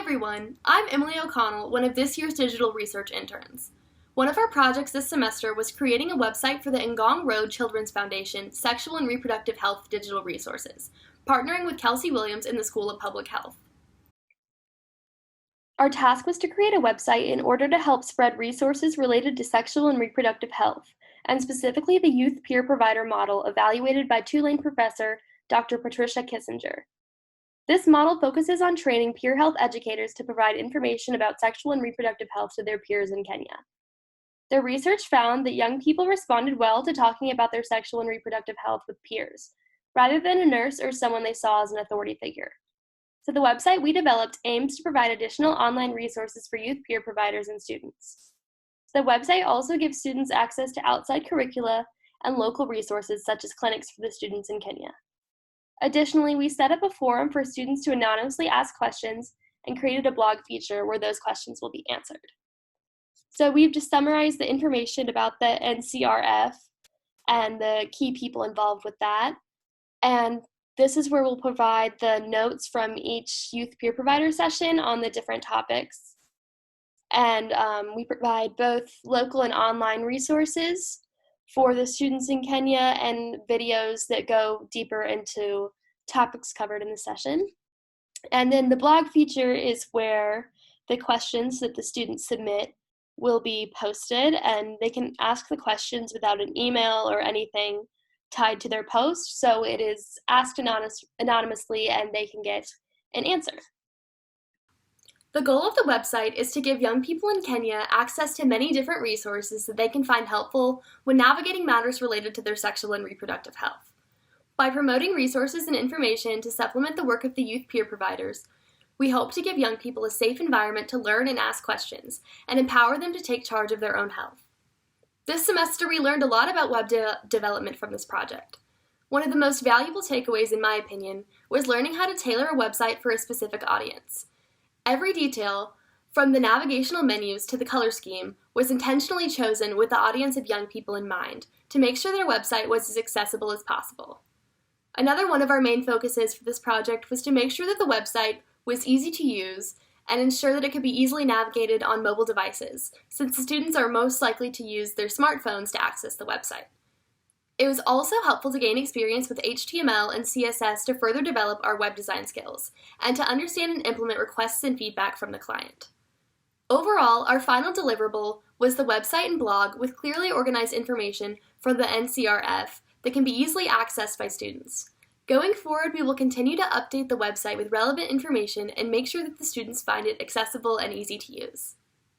everyone, I'm Emily O'Connell, one of this year's digital research interns. One of our projects this semester was creating a website for the Ngong Road Children's Foundation Sexual and Reproductive Health Digital Resources, partnering with Kelsey Williams in the School of Public Health. Our task was to create a website in order to help spread resources related to sexual and reproductive health, and specifically the youth peer provider model evaluated by Tulane professor Dr. Patricia Kissinger. This model focuses on training peer health educators to provide information about sexual and reproductive health to their peers in Kenya. Their research found that young people responded well to talking about their sexual and reproductive health with peers, rather than a nurse or someone they saw as an authority figure. So the website we developed aims to provide additional online resources for youth peer providers and students. The website also gives students access to outside curricula and local resources such as clinics for the students in Kenya. Additionally, we set up a forum for students to anonymously ask questions and created a blog feature where those questions will be answered. So we've just summarized the information about the NCRF and the key people involved with that. And this is where we'll provide the notes from each youth peer provider session on the different topics. And we provide both local and online resources for the students in Kenya and videos that go deeper into topics covered in the session. And then the blog feature is where the questions that the students submit will be posted, and they can ask the questions without an email or anything tied to their post. So it is asked anonymously and they can get an answer. The goal of the website is to give young people in Kenya access to many different resources that they can find helpful when navigating matters related to their sexual and reproductive health. By promoting resources and information to supplement the work of the youth peer providers, we hope to give young people a safe environment to learn and ask questions, and empower them to take charge of their own health. This semester, we learned a lot about web development from this project. One of the most valuable takeaways, in my opinion, was learning how to tailor a website for a specific audience. Every detail, from the navigational menus to the color scheme, was intentionally chosen with the audience of young people in mind to make sure their website was as accessible as possible. Another one of our main focuses for this project was to make sure that the website was easy to use and ensure that it could be easily navigated on mobile devices, since the students are most likely to use their smartphones to access the website. It was also helpful to gain experience with HTML and CSS to further develop our web design skills, and to understand and implement requests and feedback from the client. Overall, our final deliverable was the website and blog with clearly organized information from the NCRF that can be easily accessed by students. Going forward, we will continue to update the website with relevant information and make sure that the students find it accessible and easy to use.